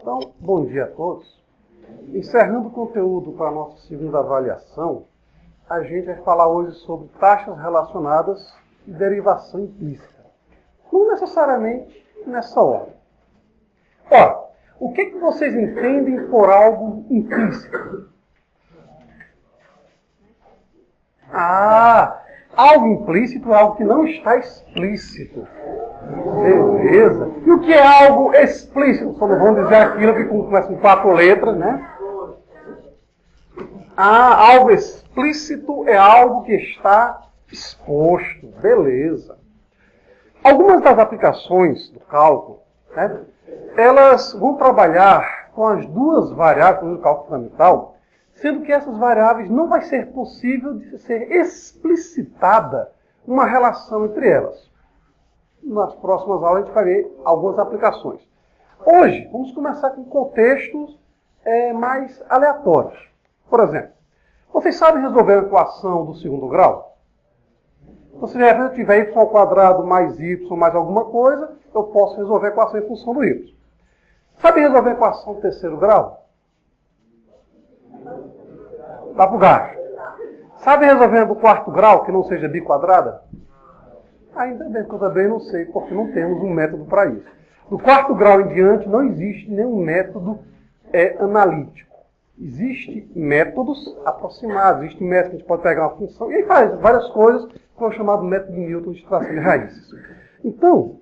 Então, bom dia a todos. Encerrando o conteúdo para a nossa segunda avaliação, a gente vai falar hoje sobre taxas relacionadas e derivação implícita. Não necessariamente nessa ordem. Ora, o que vocês entendem por algo implícito? Algo implícito é algo que não está explícito. Beleza. E o que é algo explícito? Só não vamos dizer aquilo que começa com 4 letras, né? Algo explícito é algo que está exposto. Beleza. Algumas das aplicações do cálculo, né, elas vão trabalhar com as duas variáveis do cálculo fundamental, sendo que essas variáveis não vai ser possível de ser explicitada uma relação entre elas. Nas próximas aulas a gente vai ver algumas aplicações. Hoje, vamos começar com contextos mais aleatórios. Por exemplo, vocês sabem resolver a equação do segundo grau? Então, se de repente eu tiver y ao quadrado mais y mais alguma coisa, eu posso resolver a equação em função do y. Sabem resolver a equação do terceiro grau? Dá pro gasto. Sabem resolver a do quarto grau, que não seja biquadrada? Ainda bem que eu também não sei, porque não temos um método para isso. Do quarto grau em diante, não existe nenhum método analítico. Existem métodos aproximados, existe método que a gente pode pegar uma função, e aí faz várias coisas, que é o chamado método de Newton de extração de raízes. Então,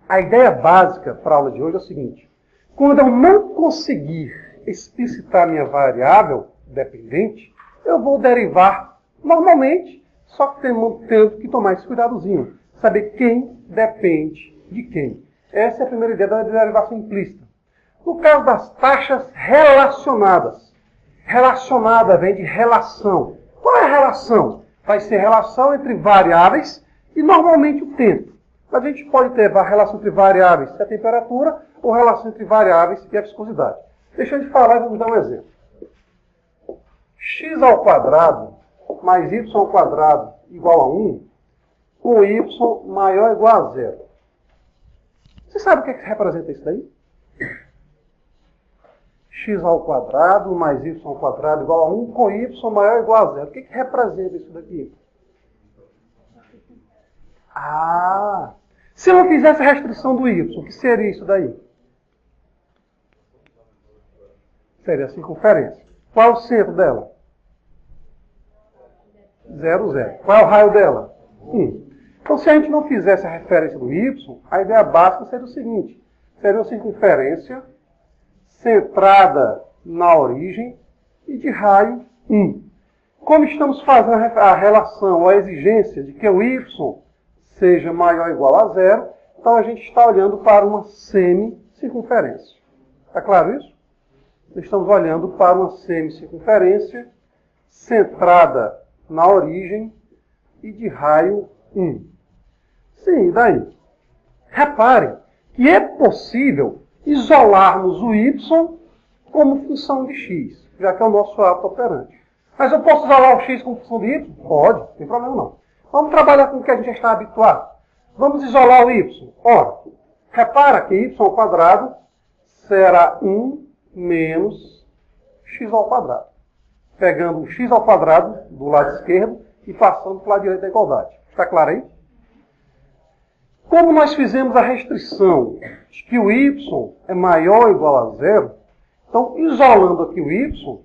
a ideia básica para a aula de hoje é o seguinte: quando eu não conseguir explicitar minha variável dependente, eu vou derivar normalmente, só que tendo que tomar esse cuidadozinho, saber quem depende de quem. Essa é a primeira ideia da derivação implícita. No caso das taxas relacionadas, relacionada vem de relação. Qual é a relação? Vai ser relação entre variáveis e normalmente o tempo. Mas a gente pode ter a relação entre variáveis e a temperatura ou relação entre variáveis e a viscosidade. Deixa eu te falar e vamos dar um exemplo. X ao quadrado mais y ao quadrado igual a 1, com y maior ou igual a 0. Você sabe o que representa isso daí? X ao quadrado mais y ao quadrado igual a 1, com y maior ou igual a 0. O que representa isso daqui? Se eu não fizesse a restrição do y, o que seria isso daí? Seria a circunferência. Qual é o centro dela? 0, 0. Qual é o raio dela? 1. Então, se a gente não fizesse a referência do y, a ideia básica seria o seguinte: seria uma circunferência centrada na origem e de raio 1. Como estamos fazendo a relação ou a exigência de que o y seja maior ou igual a 0, então a gente está olhando para uma semicircunferência. Está claro isso? Estamos olhando para uma semicircunferência centrada na origem e de raio 1. Sim, e daí? Reparem que é possível isolarmos o y como função de x, já que é o nosso ato operante. Mas eu posso isolar o x como função de y? Pode, não tem problema não. Vamos trabalhar com o que a gente já está habituado. Vamos isolar o y. Ora, repara que y ao quadrado será 1 menos x ao quadrado. Pegando o x ao quadrado do lado esquerdo e passando para o lado direito da igualdade. Está claro aí? Como nós fizemos a restrição de que o y é maior ou igual a 0, então, isolando aqui o y,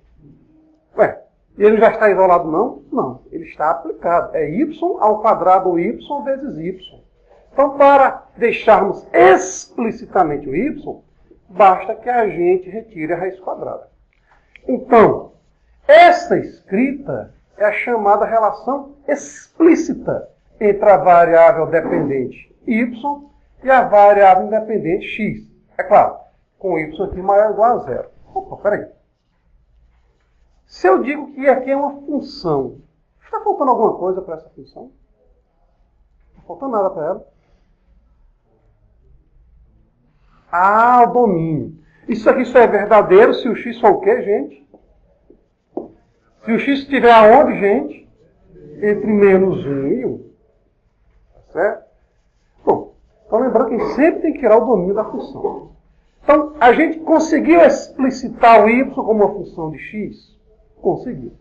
ele já está isolado não? Não, ele está aplicado. É y ao quadrado ou y vezes y. Então, para deixarmos explicitamente o y, basta que a gente retire a raiz quadrada. Então, essa escrita é a chamada relação explícita entre a variável dependente y e a variável independente x. É claro, com y aqui maior ou igual a 0. Opa, peraí. Se eu digo que aqui é uma função, está faltando alguma coisa para essa função? Não está faltando nada para ela. O domínio. Isso aqui só é verdadeiro se o x for o quê, gente? Se o x estiver aonde, gente? Entre menos 1 e 1. Tá certo? Bom, então lembrando que a gente sempre tem que tirar o domínio da função. Então, a gente conseguiu explicitar o y como uma função de x? Conseguiu.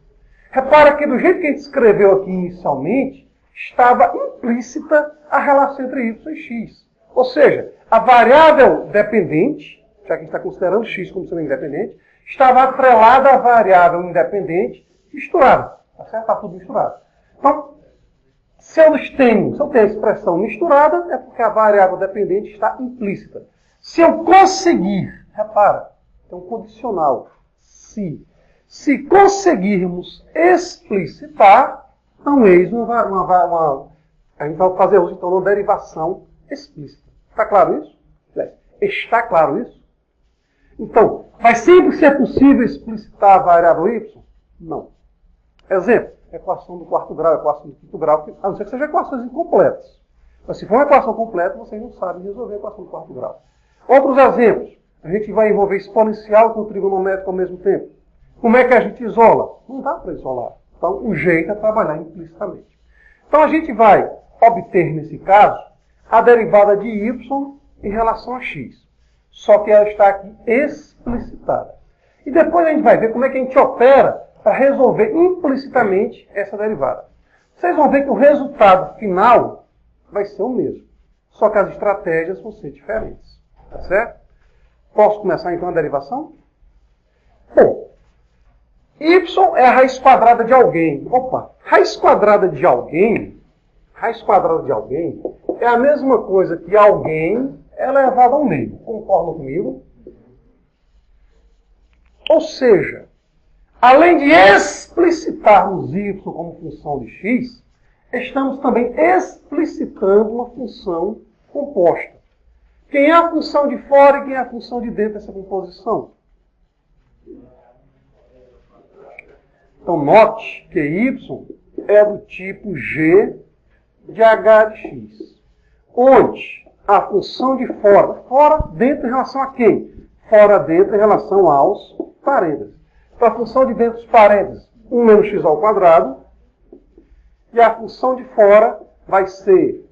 Repara que do jeito que a gente escreveu aqui inicialmente, estava implícita a relação entre y e x. Ou seja, a variável dependente, já que a gente está considerando x como sendo independente, estava atrelada à variável independente misturada. Tá certo? Está tudo misturado. Então, se eu tenho a expressão misturada, é porque a variável dependente está implícita. Se eu conseguir, repara, tem um condicional, se conseguirmos explicitar, então eis a gente vai fazer uso então de uma derivação explícita. Está claro isso? Está claro isso? Então, vai sempre ser possível explicitar a variável y? Não. Exemplo, equação do quarto grau, equação do quinto grau, a não ser que sejam equações incompletas. Mas se for uma equação completa, vocês não sabem resolver a equação do quarto grau. Outros exemplos, a gente vai envolver exponencial com trigonométrico ao mesmo tempo. Como é que a gente isola? Não dá para isolar. Então, o jeito é trabalhar implicitamente. Então, a gente vai obter, nesse caso, a derivada de y em relação a x. Só que ela está aqui explicitada. E depois a gente vai ver como é que a gente opera para resolver implicitamente essa derivada. Vocês vão ver que o resultado final vai ser o mesmo. Só que as estratégias vão ser diferentes. Tá certo? Posso começar então a derivação? Bom, y é a raiz quadrada de alguém. Opa, raiz quadrada de alguém é a mesma coisa que alguém elevado ao meio. Concordam comigo? Ou seja, além de explicitarmos y como função de x, estamos também explicitando uma função composta. Quem é a função de fora e quem é a função de dentro dessa composição? Então, note que y é do tipo g de h de x. Onde a função de fora dentro em relação a quem? Fora dentro em relação aos parênteses. Então, a função de dentro dos parênteses, 1 menos x ao quadrado. E a função de fora vai ser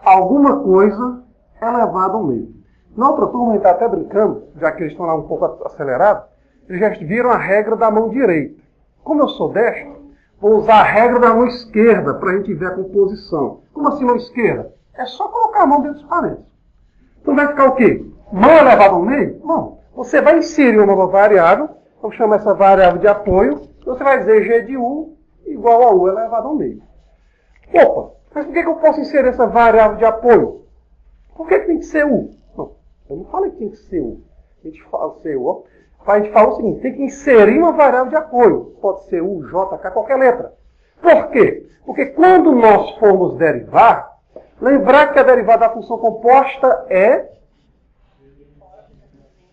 alguma coisa elevado ao meio. Na outra turma, a gente está até brincando, já que eles estão lá um pouco acelerados, eles já viram a regra da mão direita. Como eu sou destro, vou usar a regra da mão esquerda para a gente ver a composição. Como assim mão esquerda? É só colocar a mão dentro dos parênteses. Então vai ficar o quê? Mão elevado ao meio? Não. Você vai inserir uma nova variável, vamos chamar essa variável de apoio, você vai dizer g de u igual a u elevado ao meio. Opa, mas por que eu posso inserir essa variável de apoio? Por que tem que ser U? Não, eu não falei que tem que ser U. A gente fala o seguinte, tem que inserir uma variável de apoio. Pode ser U, J, K, qualquer letra. Por quê? Porque quando nós formos derivar, lembrar que a derivada da função composta é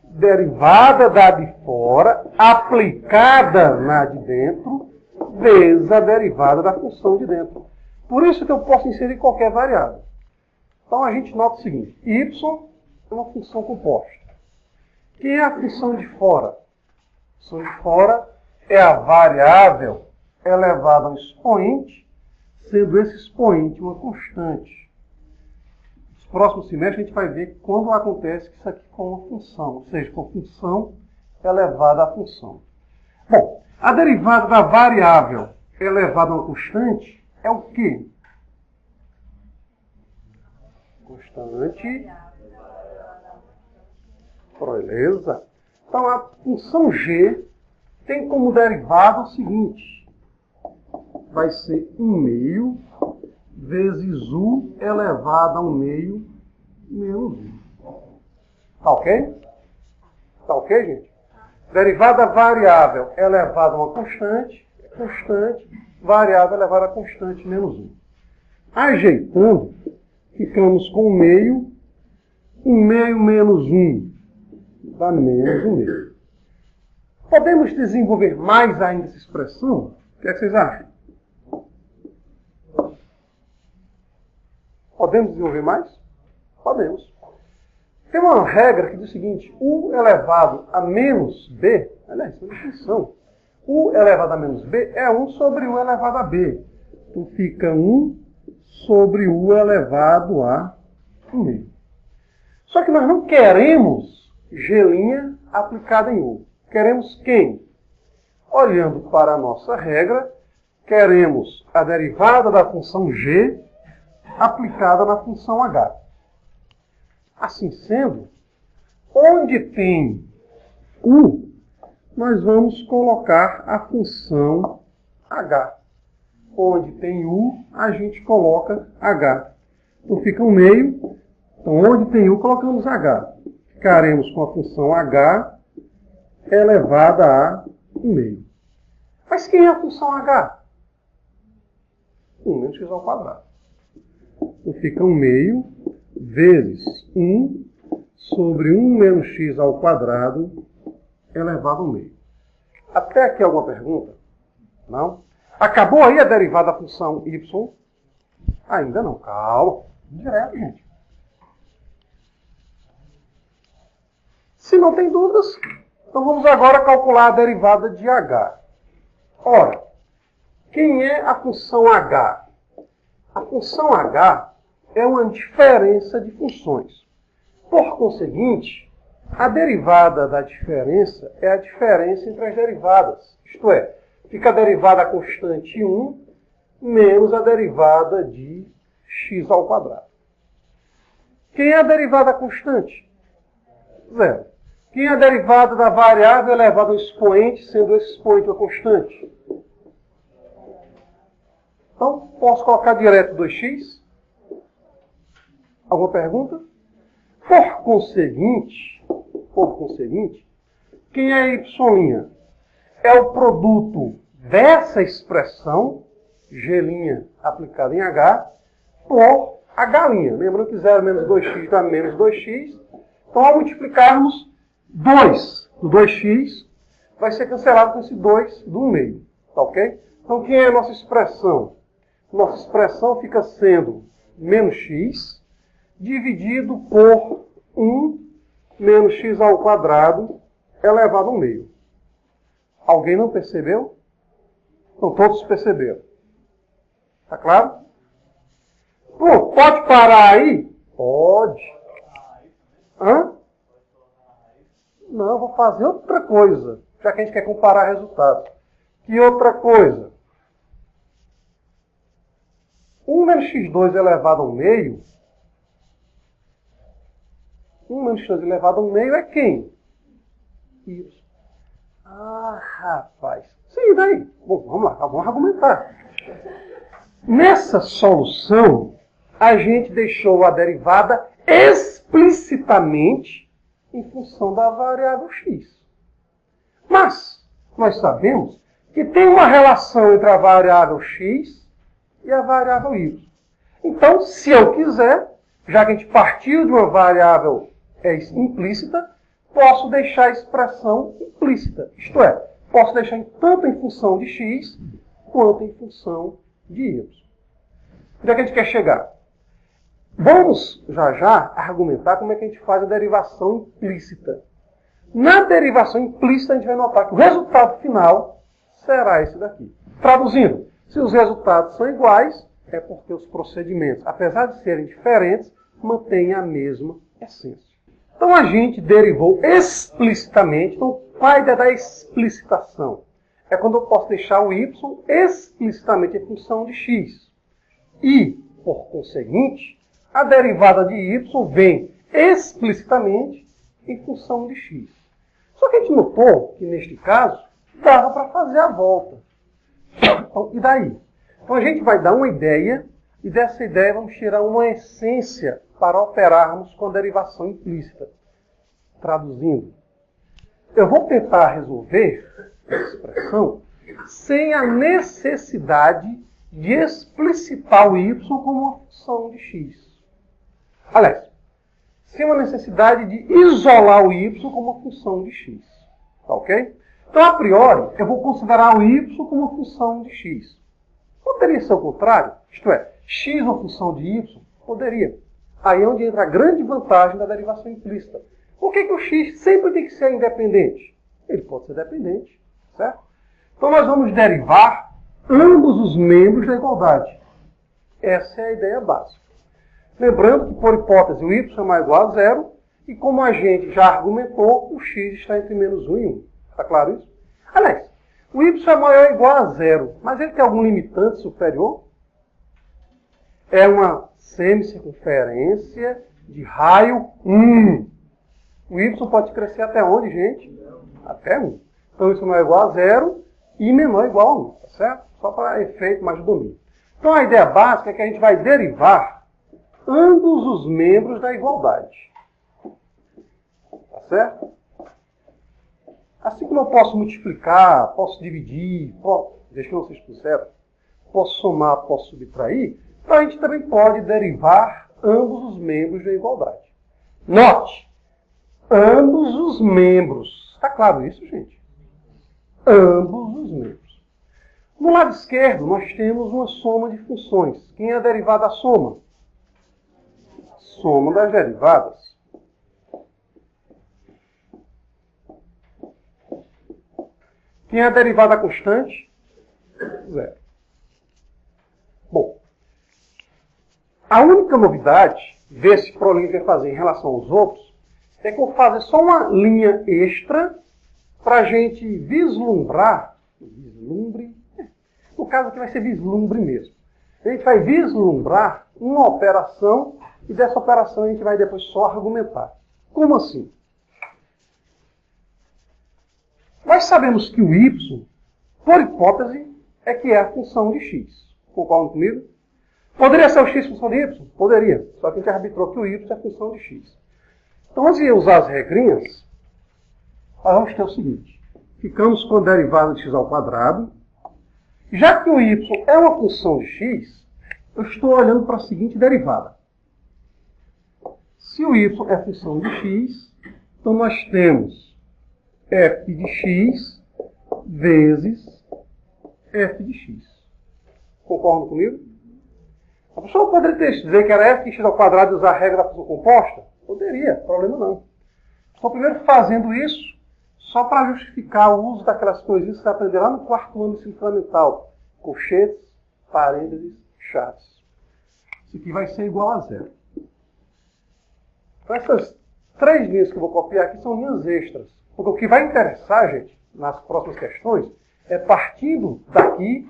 derivada da de fora, aplicada na de dentro, vezes a derivada da função de dentro. Por isso que eu posso inserir qualquer variável. Então, a gente nota o seguinte, y é uma função composta. Quem é a função de fora? A função de fora é a variável elevada a um expoente, sendo esse expoente uma constante. Nos próximos semestres, a gente vai ver quando acontece isso aqui com uma função, ou seja, com função elevada à função. Bom, a derivada da variável elevada a uma constante é o quê? Constante. Beleza. Então, a função g tem como derivada o seguinte. Vai ser 1 meio vezes u elevado a 1 meio menos u. Tá ok? Tá ok, gente? Derivada variável elevada a uma constante, variável elevada a constante menos 1. Ajeitando, ficamos com 1 meio menos 1, dá menos 1 meio. Podemos desenvolver mais ainda essa expressão? O que é que vocês acham? Podemos desenvolver mais? Podemos. Tem uma regra que diz o seguinte, u elevado a menos b, aliás, isso é uma definição. U elevado a menos b é 1 sobre u elevado a b. Então fica 1 sobre u elevado a 1 meio. Só que nós não queremos G' aplicada em U. Queremos quem? Olhando para a nossa regra, queremos a derivada da função G aplicada na função H. Assim sendo, onde tem U, nós vamos colocar a função H. Onde tem U, a gente coloca H. Então fica um meio. Então, onde tem U, colocamos H. Ficaremos com a função H elevada a 1 meio. Mas quem é a função H? 1 menos x ao quadrado. Então fica 1 meio vezes 1 sobre 1 menos x ao quadrado elevado a 1 meio. Até aqui alguma pergunta? Não? Acabou aí a derivada da função y? Ainda não. Calma. Direto, gente. Se não tem dúvidas, então vamos agora calcular a derivada de h. Ora, quem é a função h? A função h é uma diferença de funções. Por conseguinte, a derivada da diferença é a diferença entre as derivadas. Isto é, fica a derivada constante 1 menos a derivada de x ao quadrado. Quem é a derivada constante? 0. Quem é a derivada da variável elevada ao expoente, sendo esse expoente uma constante? Então, posso colocar direto 2x? Alguma pergunta? Por conseguinte, quem é y'? É o produto dessa expressão, G' aplicada em H, por H'. Lembrando que 0 menos 2x dá menos 2x. Então, ao multiplicarmos 2 do 2x, vai ser cancelado com esse 2 do 1 meio. Tá ok? Então, quem é a nossa expressão? Nossa expressão fica sendo menos x dividido por 1 menos x ao quadrado elevado a 1 meio. Alguém não percebeu? Então, todos perceberam. Tá claro? Pô, pode parar aí? Pode. Hã? Não, eu vou fazer outra coisa, já que a gente quer comparar resultados. Que outra coisa? 1 menos x2 elevado a 1 meio. 1 menos x2 elevado a 1 meio é quem? Y. Ah, rapaz. Sim, daí. Bom, vamos lá, vamos argumentar. Nessa solução, a gente deixou a derivada explicitamente em função da variável x. Mas, nós sabemos que tem uma relação entre a variável x e a variável y. Então, se eu quiser, já que a gente partiu de uma variável implícita, posso deixar a expressão implícita. Isto é, posso deixar tanto em função de x quanto em função de y. Onde é que a gente quer chegar? Vamos, já argumentar como é que a gente faz a derivação implícita. Na derivação implícita, a gente vai notar que o resultado final será esse daqui. Traduzindo, se os resultados são iguais, é porque os procedimentos, apesar de serem diferentes, mantêm a mesma essência. Então, a gente derivou explicitamente. Então, qual a ideia da explicitação? É quando eu posso deixar o y explicitamente em função de x. E, por conseguinte, a derivada de y vem explicitamente em função de x. Só que a gente notou que, neste caso, dava para fazer a volta. Então, e daí? Então, a gente vai dar uma ideia, e dessa ideia vamos tirar uma essência para operarmos com a derivação implícita. Traduzindo, eu vou tentar resolver essa expressão sem a necessidade de explicitar o y como uma função de x. Aliás, sem uma necessidade de isolar o y como uma função de x. Tá ok? Então, a priori, eu vou considerar o y como uma função de x. Poderia ser o contrário? Isto é, x uma função de y? Poderia. Aí é onde entra a grande vantagem da derivação implícita. Por que o x sempre tem que ser independente? Ele pode ser dependente, certo? Então, nós vamos derivar ambos os membros da igualdade. Essa é a ideia básica. Lembrando que, por hipótese, o y é igual a 0 E como a gente já argumentou, o x está entre menos 1 e 1. Está claro isso? Aliás, o y é maior ou igual a 0, mas ele tem algum limitante superior? É uma semicircunferência de raio 1. O y pode crescer até onde, gente? Até 1. Então isso maior ou igual a 0 e menor ou igual a 1, tá certo? Só para efeito mais de domínio. Então a ideia básica é que a gente vai derivar ambos os membros da igualdade. Tá certo? Assim como eu posso multiplicar, posso dividir, deixa eu não ser certo, posso somar, posso subtrair, então a gente também pode derivar ambos os membros da igualdade. Note, ambos os membros. Está claro isso, gente? Ambos os membros. No lado esquerdo, nós temos uma soma de funções. Quem é a derivada da soma? Soma das derivadas. Quem é a derivada constante? 0. Bom, a única novidade desse problema que eu fazer em relação aos outros é que eu vou fazer só uma linha extra para a gente vislumbrar, no caso aqui vai ser vislumbre mesmo. A gente vai vislumbrar uma operação e dessa operação a gente vai depois só argumentar. Como assim? Nós sabemos que o y, por hipótese, é que é a função de x. Concordam comigo? Poderia ser o x função de y? Poderia. Só que a gente arbitrou que o y é função de x. Então, antes de usar as regrinhas, nós vamos ter o seguinte. Ficamos com a derivada de x ao quadrado. Já que o y é uma função de x, eu estou olhando para a seguinte derivada. Se o y é função de x, então nós temos f de x vezes f de x. Concordam comigo? A pessoa poderia dizer que era f de x ao quadrado e usar a regra da função composta? Poderia, problema não. Estou primeiro fazendo isso só para justificar o uso daquelas coisinhas que você vai aprender lá no 4º ano do ensino fundamental. Colchetes, parênteses, chaves. Isso aqui vai ser igual a 0. Então essas 3 linhas que eu vou copiar aqui são linhas extras. Porque o que vai interessar, gente, nas próximas questões, é partindo daqui,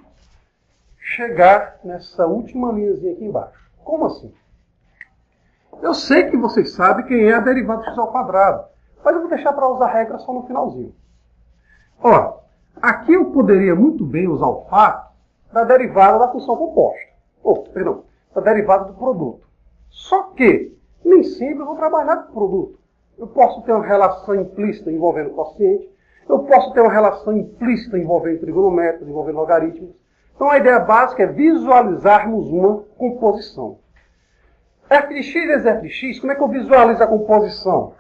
chegar nessa última linhazinha aqui embaixo. Como assim? Eu sei que vocês sabem quem é a derivada de x ao quadrado, mas eu vou deixar para usar a regra só no finalzinho. Ó, aqui eu poderia muito bem usar o fato da derivada da função composta. Da derivada do produto. Só que, nem sempre eu vou trabalhar com o produto. Eu posso ter uma relação implícita envolvendo quociente. Eu posso ter uma relação implícita envolvendo trigonométrias, envolvendo logaritmos. Então a ideia básica é visualizarmos uma composição. f de x vezes f de x, como é que eu visualizo a composição?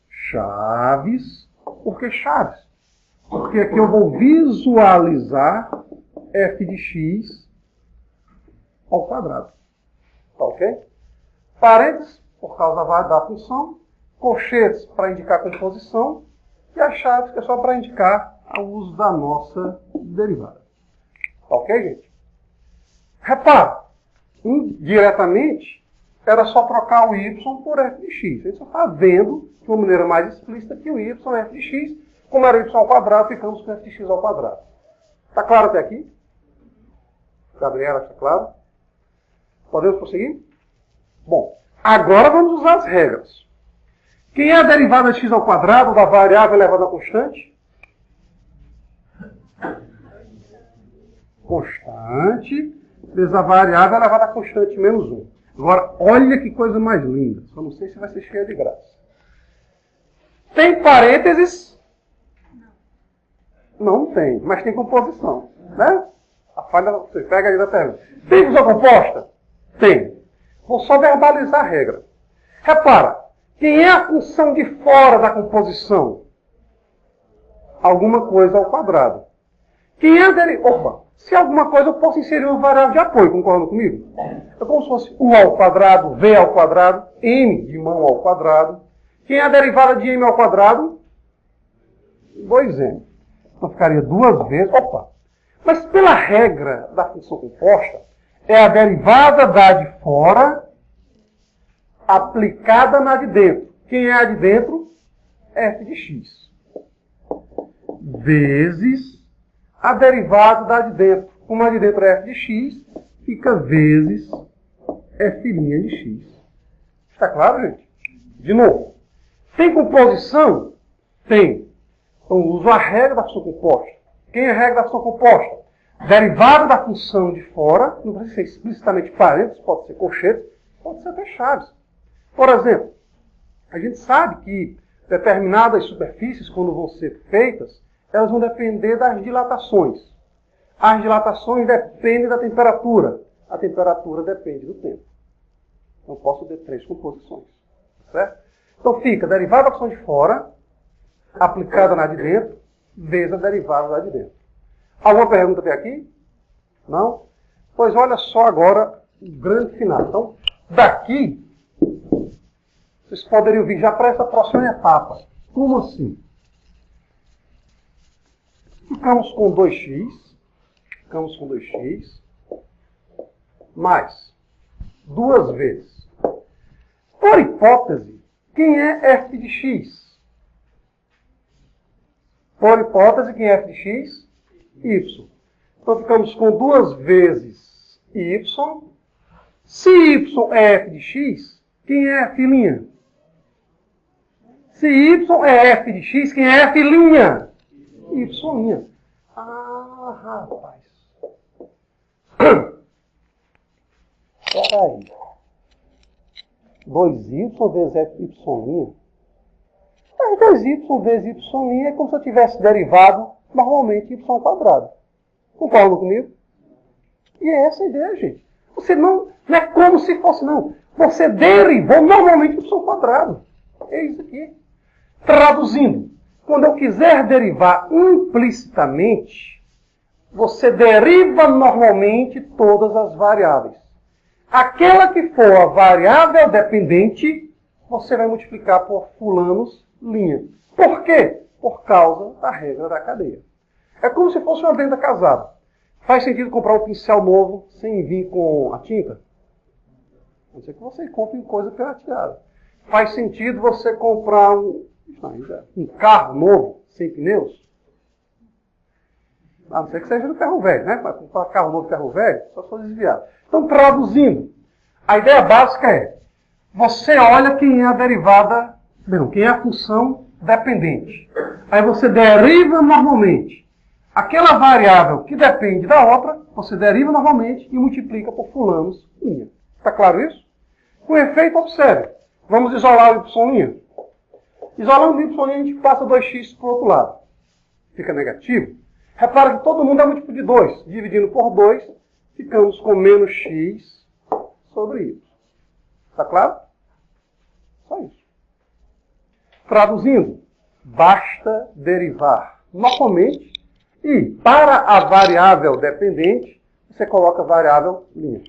Chaves. Por que chaves? Porque aqui eu vou visualizar f de x ao quadrado. Tá ok? Parênteses, por causa da função. Colchetes para indicar a composição. E as chaves que é só para indicar o uso da nossa derivada. Tá ok, gente? Repara, indiretamente, era só trocar o y por f de x. A gente só está vendo, de uma maneira mais explícita, que o y é f de x. Como era y ao quadrado, ficamos com f de x ao quadrado. Está claro até aqui? Gabriela, está claro? Podemos prosseguir? Bom, agora vamos usar as regras. Quem é a derivada de x ao quadrado da variável elevada a constante? Constante vezes a variável elevada a constante menos 1. Agora, olha que coisa mais linda. Só não sei se vai ser cheia de graça. Tem parênteses? Não tem, mas tem composição. Né? A falha, você pega aí da pergunta. Tem função composta? Tem. Vou só verbalizar a regra. Repara, quem é a função de fora da composição? Alguma coisa ao quadrado. Quem é a derivada? Se alguma coisa eu posso inserir uma variável de apoio, concordam comigo? É como se fosse u ao quadrado, v ao quadrado, m de mão ao quadrado. Quem é a derivada de m ao quadrado? 2m. Então ficaria 2 vezes. Mas pela regra da função composta, é a derivada da de fora aplicada na de dentro. Quem é a de dentro? F de x. Vezes a derivada da de dentro. Como a de dentro é f de x, fica vezes f' de x. Está claro, gente? De novo. Tem composição? Tem. Então, uso a regra da função composta. Quem é a regra da função composta? Derivada da função de fora, não precisa ser explicitamente parênteses, pode ser colchetes, pode ser até chaves. Por exemplo, a gente sabe que determinadas superfícies, quando vão ser feitas, elas vão depender das dilatações. As dilatações dependem da temperatura. A temperatura depende do tempo. Então, posso ter 3 composições. Certo? Então, fica derivada da função de fora, aplicada na de dentro, vezes a derivada da de dentro. Alguma pergunta até aqui? Não? Pois olha só agora o grande final. Então, daqui, vocês poderiam vir já para essa próxima etapa. Como assim? Ficamos com 2x. Ficamos com 2x. Mais 2 vezes. Por hipótese, quem é f de x? Por hipótese, quem é f de x? Y. Então, ficamos com 2 vezes y. Se y é f de x, quem é f'? Se y é f de x, quem é f'? Y'. Ah, rapaz. Espera aí. 2y vezes f'. 2y vezes y é como se eu tivesse derivado normalmente y ao quadrado. Concordam comigo? E é essa a ideia, gente. Você não é como se fosse, não. Você derivou normalmente y ao quadrado. É isso aqui. Traduzindo, quando eu quiser derivar implicitamente, você deriva normalmente todas as variáveis. Aquela que for a variável dependente, você vai multiplicar por fulanos linha. Por quê? Por causa da regra da cadeia. É como se fosse uma venda casada. Faz sentido comprar um pincel novo sem vir com a tinta? A não ser que você compre coisa pirateada. Faz sentido você comprar um carro novo sem pneus? A não ser que seja do ferro velho, né? Para comprar carro novo, ferro velho, só se for desviado. Então, traduzindo, a ideia básica é, você olha quem é a derivada, quem é a função dependente. Aí você deriva normalmente. Aquela variável que depende da outra, você deriva normalmente e multiplica por fulanos linha. Está claro isso? Com efeito, observe. Vamos isolar o y'. Isolando o y', a gente passa 2x para o outro lado. Fica negativo. Repara que todo mundo é múltiplo de 2. Dividindo por 2, ficamos com menos x sobre y. Está claro? Só isso. Traduzindo, basta derivar normalmente e para a variável dependente, você coloca a variável linha.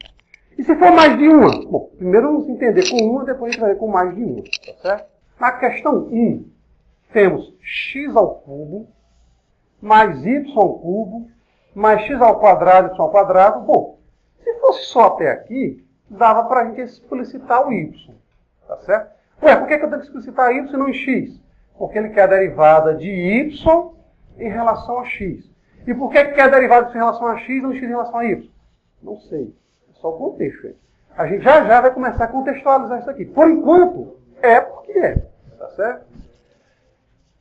E se for mais de uma? Bom, primeiro vamos entender com uma, depois a gente vai ver com mais de uma. Tá certo? Na questão 1, temos x ao cubo mais y ao cubo mais x ao quadrado, y ao quadrado. Bom, se fosse só até aqui, dava para a gente explicitar o y. Tá certo? Ué, por que eu tenho que explicitar y e não em x? Porque ele quer a derivada de y em relação a x. E por que quer a derivada em relação a x e não x em relação a y? Não sei. É só o contexto aí. A gente já vai começar a contextualizar isso aqui. Por enquanto, é porque é. Tá certo?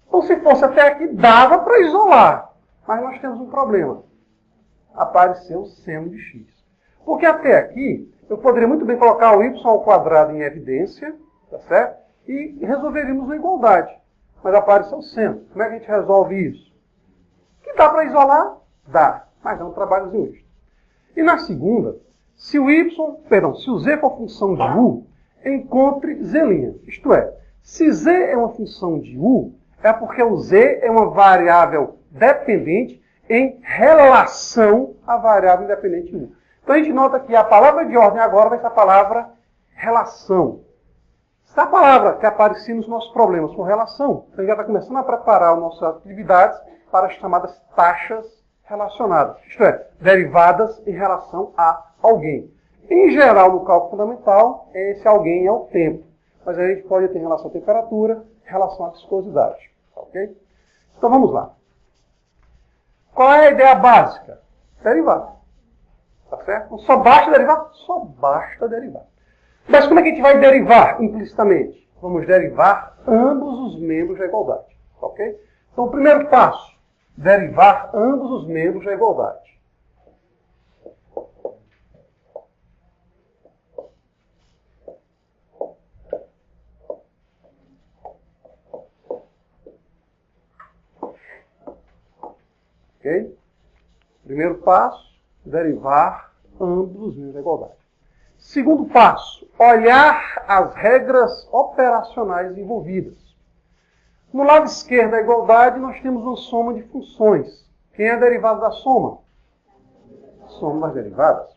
Então, se fosse até aqui, dava para isolar. Mas nós temos um problema. Apareceu o seno de x. Porque até aqui, eu poderia muito bem colocar o y ao quadrado em evidência, tá certo? E resolveríamos uma igualdade. Mas apareceu o seno. Como é que a gente resolve isso? Que dá para isolar? Dá. Mas é um trabalhozinho extra. E na segunda, se o z for função de u, encontre z'. Isto é, se z é uma função de u, é porque o z é uma variável dependente em relação à variável independente u. Então a gente nota que a palavra de ordem agora vai ser a palavra relação. Se a palavra que aparecia nos nossos problemas for relação, então a gente já está começando a preparar as nossas atividades para as chamadas taxas relacionadas. Isto é, derivadas em relação a alguém. Em geral, no cálculo fundamental, esse alguém é o tempo. Mas a gente pode ter relação à temperatura, relação à viscosidade. Ok? Então vamos lá. Qual é a ideia básica? Derivar. Tá certo? Então, só basta derivar? Só basta derivar. Mas como é que a gente vai derivar implicitamente? Vamos derivar ambos os membros da igualdade. Ok? Então, o primeiro passo, derivar ambos os membros da igualdade. Ok? Primeiro passo, derivar ambos os membros da igualdade. Segundo passo, olhar as regras operacionais envolvidas. No lado esquerdo da igualdade, nós temos uma soma de funções. Quem é a derivada da soma? Soma das derivadas.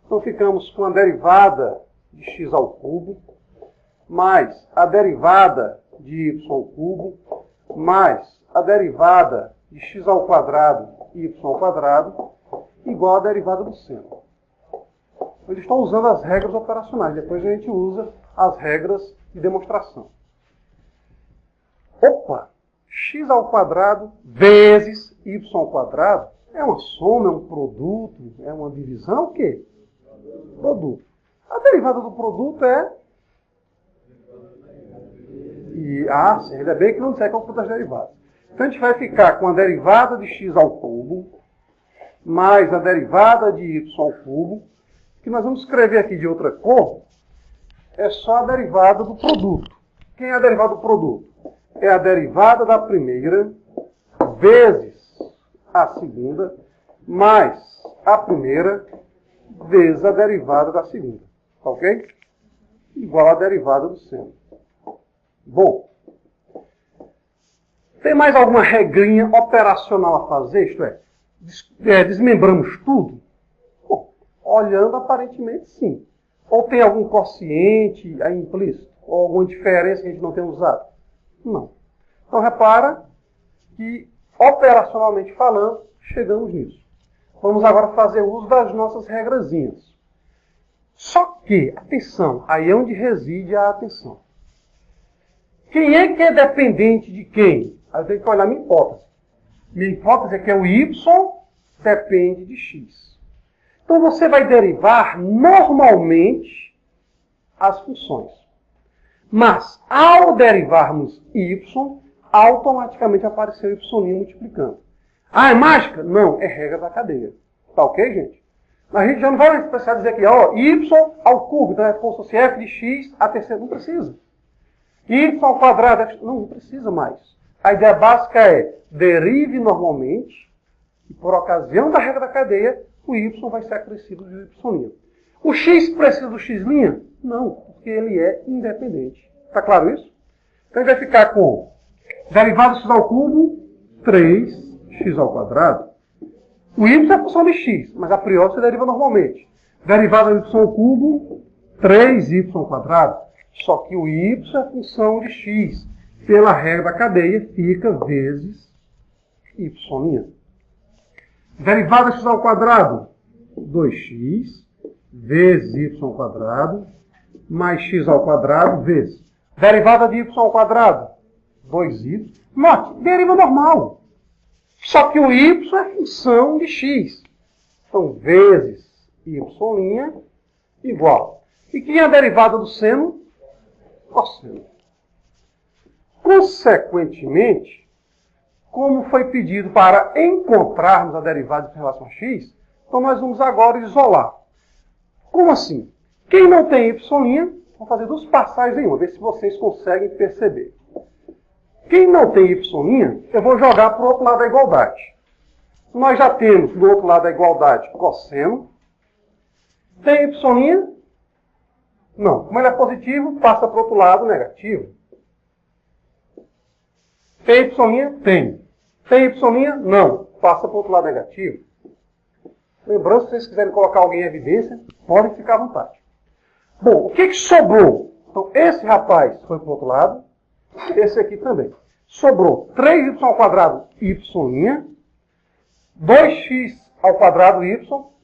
Então, ficamos com a derivada de x ao cubo, mais a derivada de y ao cubo, mais a derivada de x ao quadrado e y ao quadrado, igual à derivada do seno. Eles estão usando as regras operacionais. Depois a gente usa as regras de demonstração. Opa! X ao quadrado vezes y ao quadrado é uma soma, é um produto, é uma divisão, o quê? Produto. A derivada do produto é... sim, ainda bem que não disser que é o produto das derivadas. Então a gente vai ficar com a derivada de x ao cubo, mais a derivada de y ao cubo, que nós vamos escrever aqui de outra cor, é só a derivada do produto. Quem é a derivada do produto? É a derivada da primeira vezes a segunda, mais a primeira vezes a derivada da segunda. Ok? Igual a derivada do seno. Bom, tem mais alguma regrinha operacional a fazer? Isto é, desmembramos tudo? Bom, olhando aparentemente sim. Ou tem algum quociente aí implícito? Ou alguma diferença que a gente não tem usado? Não. Então repara que, operacionalmente falando, chegamos nisso. Vamos agora fazer uso das nossas regrazinhas. Só que, atenção, aí é onde reside a atenção. Quem é que é dependente de quem? Aí eu tenho que olhar minha hipótese. Minha hipótese é que o y depende de x. Então você vai derivar normalmente as funções. Mas, ao derivarmos y, automaticamente apareceu y multiplicando. Ah, é mágica? Não, é regra da cadeia. Tá ok, gente? A gente já não vai precisar dizer aqui, ó, y ao cubo, então é como se fosse f de x a terceira. Não precisa. Y ao quadrado, não precisa mais. A ideia básica é, derive normalmente, e por ocasião da regra da cadeia, o y vai ser acrescido de y'. O x precisa do x'? Não, porque ele é independente. Está claro isso? Então a gente vai ficar com derivada de x ao cubo, 3x ao quadrado. O y é função de x, mas a priori você deriva normalmente. Derivada de y ao cubo, 3y ao quadrado. Só que o y é função de x. Pela regra da cadeia, fica vezes y'. Derivada de x ao quadrado, 2x, vezes y ao quadrado, mais x ao quadrado, vezes. Derivada de y ao quadrado, 2y. Note, deriva normal. Só que o y é função de x. Então, vezes y' igual. E quem é a derivada do seno? Cosseno. Consequentemente, como foi pedido para encontrarmos a derivada em relação a x, então nós vamos agora isolar. Como assim? Quem não tem y', vamos fazer duas passagens em uma, ver se vocês conseguem perceber. Quem não tem y', eu vou jogar para o outro lado da igualdade. Nós já temos do outro lado da igualdade cosseno. Tem y'? Não. Como ele é positivo, passa para o outro lado negativo. Tem y'? Tem. Tem y'? Não. Passa para o outro lado negativo. Lembrando, se vocês quiserem colocar alguém em evidência, podem ficar à vontade. Bom, o que sobrou? Então, esse rapaz foi para o outro lado. Esse aqui também. Sobrou 3y ao quadrado y', 2x ao quadrado y,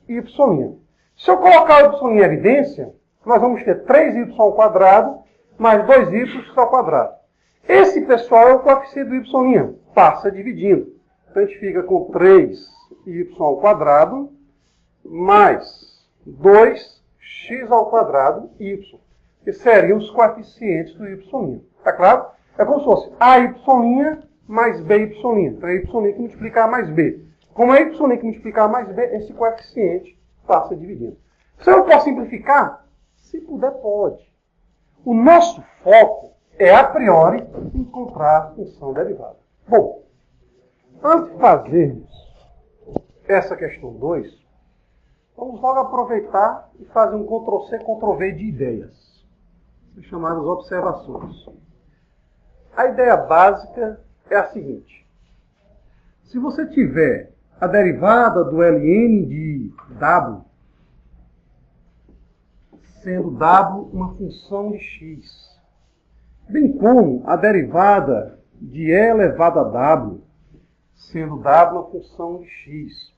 y'. Se eu colocar o y em evidência, nós vamos ter 3y ao quadrado mais 2y ao quadrado. Esse, pessoal, é o coeficiente do y'. Passa dividindo. Então, a gente fica com 3y ao quadrado mais 2x ao quadrado y. Que seriam os coeficientes do y'. Tá claro? É como se fosse AY' mais BY'. Então, é Y' que multiplicar mais B. Como é Y' que multiplicar mais B, esse coeficiente passa dividindo. Se eu posso simplificar? Se puder, pode. O nosso foco é, a priori, encontrar a função derivada. Bom, antes de fazermos essa questão 2, vamos logo aproveitar e fazer um Ctrl+C, Ctrl+V de ideias, chamadas observações. A ideia básica é a seguinte. Se você tiver a derivada do ln de w, sendo w uma função de x, bem como a derivada de e elevado a w, sendo w uma função de x,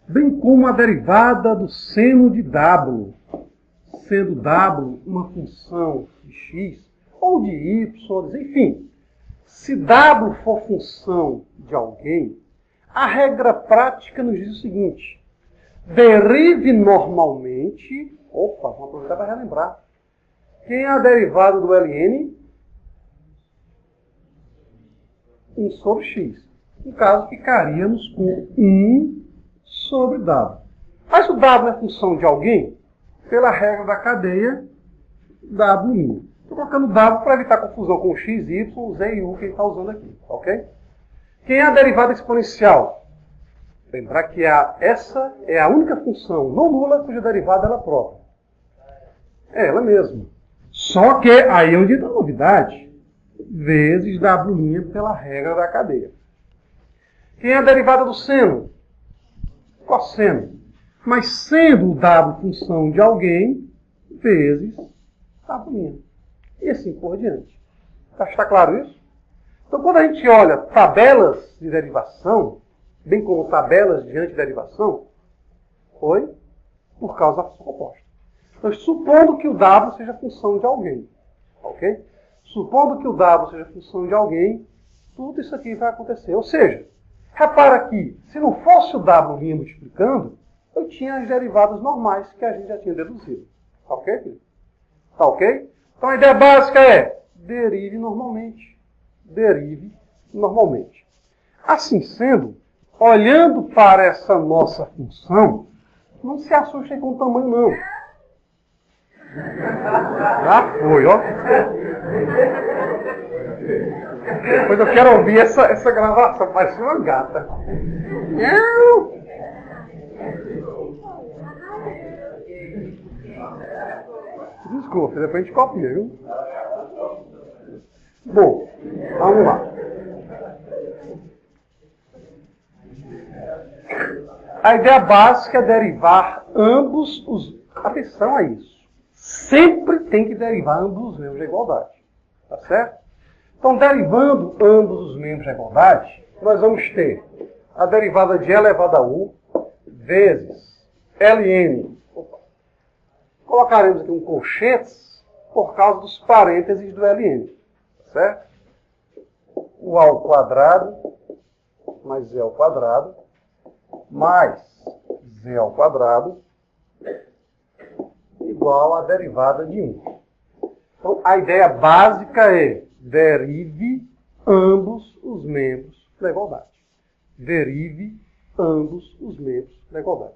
bem como a derivada do seno de w, sendo w uma função de x, ou de y, enfim. Se w for função de alguém, a regra prática nos diz o seguinte: derive normalmente. Opa, vamos aproveitar para relembrar. Quem é a derivada do ln? 1 sobre x. No caso, ficaríamos com 1 sobre w. Mas o w é função de alguém? Pela regra da cadeia, w'. Estou colocando w para evitar confusão com x, y, z e u que ele está usando aqui. Ok? Quem é a derivada exponencial? Lembrar que essa é a única função não nula cuja derivada é ela própria. É ela mesma. Só que aí é onde está a novidade. Vezes w' pela regra da cadeia. Quem é a derivada do seno? Cosseno. Mas sendo o w função de alguém, vezes w'. E assim por diante. Está claro isso? Então, quando a gente olha tabelas de derivação, bem como tabelas de antiderivação, foi por causa da função composta. Então, supondo que o w seja função de alguém, ok? Supondo que o w seja função de alguém, tudo isso aqui vai acontecer. Ou seja, repara que, se não fosse o w' multiplicando, eu tinha as derivadas normais que a gente já tinha deduzido. Tá ok, querido? Tá ok? Então, a ideia básica é derive normalmente. Derive normalmente. Assim sendo, olhando para essa nossa função, não se assustem com o tamanho, não. Já foi, ó. Depois eu quero ouvir essa gravação. Parece uma gata. Desculpa, depois a gente copia, viu? Bom, vamos lá. A ideia básica é derivar ambos os... Atenção a isso. Sempre tem que derivar ambos os membros da igualdade. Tá certo? Então, derivando ambos os membros da igualdade, nós vamos ter a derivada de e elevado a u vezes ln. Colocaremos aqui um colchetes por causa dos parênteses do ln. Certo? O a ao quadrado mais z ao quadrado mais z ao quadrado igual à derivada de 1. Então, a ideia básica é derive ambos os membros da igualdade. Derive ambos os membros da igualdade.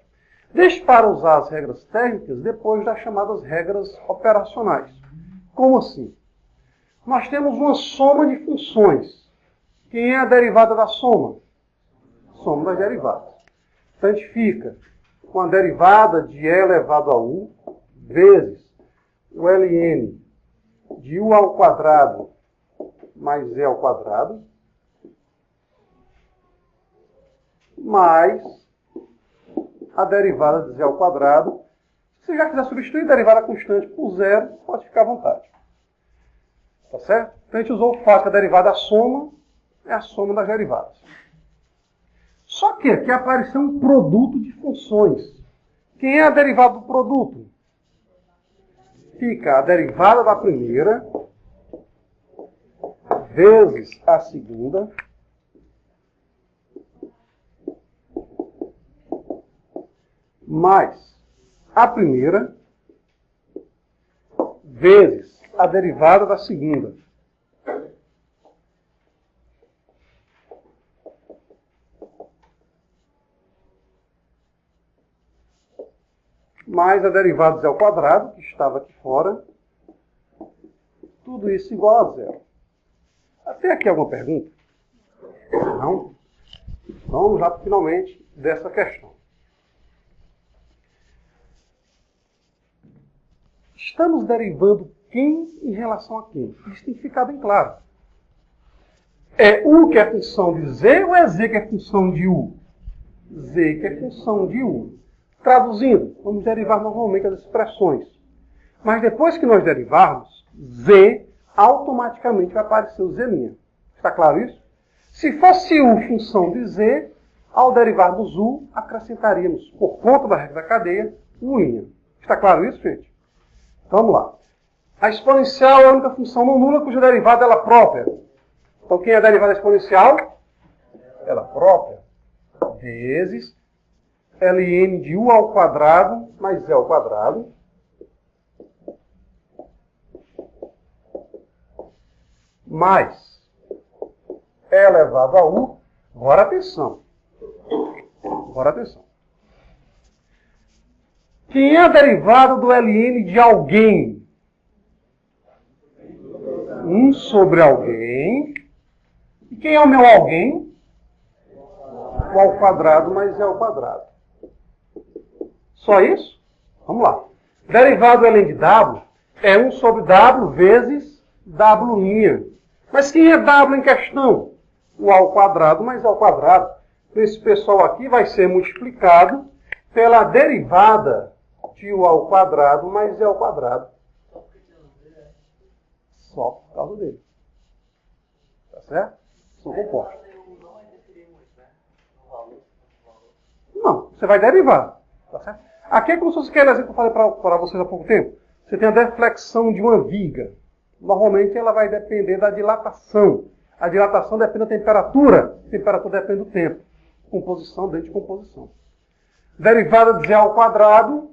Deixe para usar as regras técnicas depois das chamadas regras operacionais. Como assim? Nós temos uma soma de funções. Quem é a derivada da soma? Soma das derivadas. Então, a gente fica com a derivada de e elevado a u vezes o ln de u ao quadrado mais z ao quadrado mais a derivada de z ao quadrado. Se você já quiser substituir a derivada constante por zero, pode ficar à vontade. Tá certo? Então, a gente usou o fato que a derivada da soma é a soma das derivadas. Só que aqui apareceu um produto de funções. Quem é a derivada do produto? Fica a derivada da primeira vezes a segunda mais a primeira vezes a derivada da segunda. Mais a derivada de z ao quadrado, que estava aqui fora. Tudo isso igual a zero. Até aqui alguma pergunta? Não? Vamos lá finalmente dessa questão. Estamos derivando quem em relação a quem? Isso tem que ficar bem claro. É U que é função de Z ou é Z que é função de U? Z que é função de U. Traduzindo, vamos derivar normalmente as expressões. Mas depois que nós derivarmos, Z automaticamente vai aparecer o Z'. Está claro isso? Se fosse U função de Z, ao derivarmos U, acrescentaríamos, por conta da regra da cadeia, U'. Está claro isso, gente? Então, vamos lá. A exponencial é a única função não nula cuja derivada é ela própria. Então, quem é a derivada exponencial? Ela própria. Vezes ln de U ao quadrado mais Z ao quadrado. Mais E elevado a U. Agora atenção. Agora atenção. Quem é a derivada do ln de alguém? 1 sobre alguém. E quem é o meu alguém? O ao quadrado mais E ao quadrado. Só isso? Vamos lá. Derivado do ln de W é 1 sobre W vezes W'. Mas quem é W em questão? O ao quadrado mais E ao quadrado. Esse pessoal aqui vai ser multiplicado pela derivada de U ao quadrado mais E ao quadrado. Só por causa dele. Tá certo? São compostos. Não, você vai derivar. Tá certo? Aqui é como se fosse aquele exemplo que eu falei para vocês há pouco tempo. Você tem a deflexão de uma viga. Normalmente ela vai depender da dilatação. A dilatação depende da temperatura. A temperatura depende do tempo. Composição dentro de composição. Derivada de Z ao quadrado,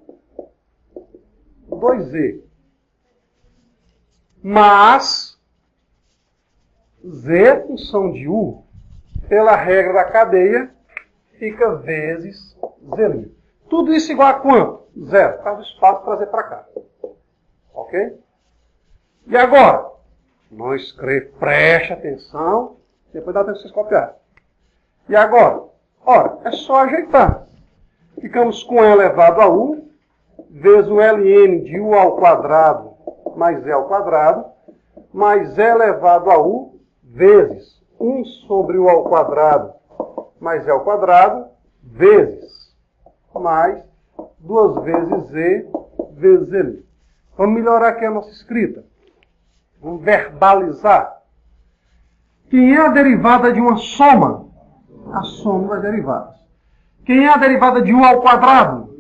2Z. Mas Z, função de U, pela regra da cadeia, fica vezes Z'. Tudo isso igual a quanto? Zero. Faz o espaço trazer para cá. Ok? E agora? Não escreve, preste atenção, depois dá tempo de vocês copiar. E agora? Ora, é só ajeitar. Ficamos com E elevado a U, vezes o ln de U ao quadrado mais E ao quadrado, mais E elevado a U, vezes 1 sobre U ao quadrado mais E ao quadrado, vezes mais 2 vezes Z vezes Z'. Vamos melhorar aqui a nossa escrita. Vamos verbalizar. Quem é a derivada de uma soma? A soma das derivadas. Quem é a derivada de U ao quadrado?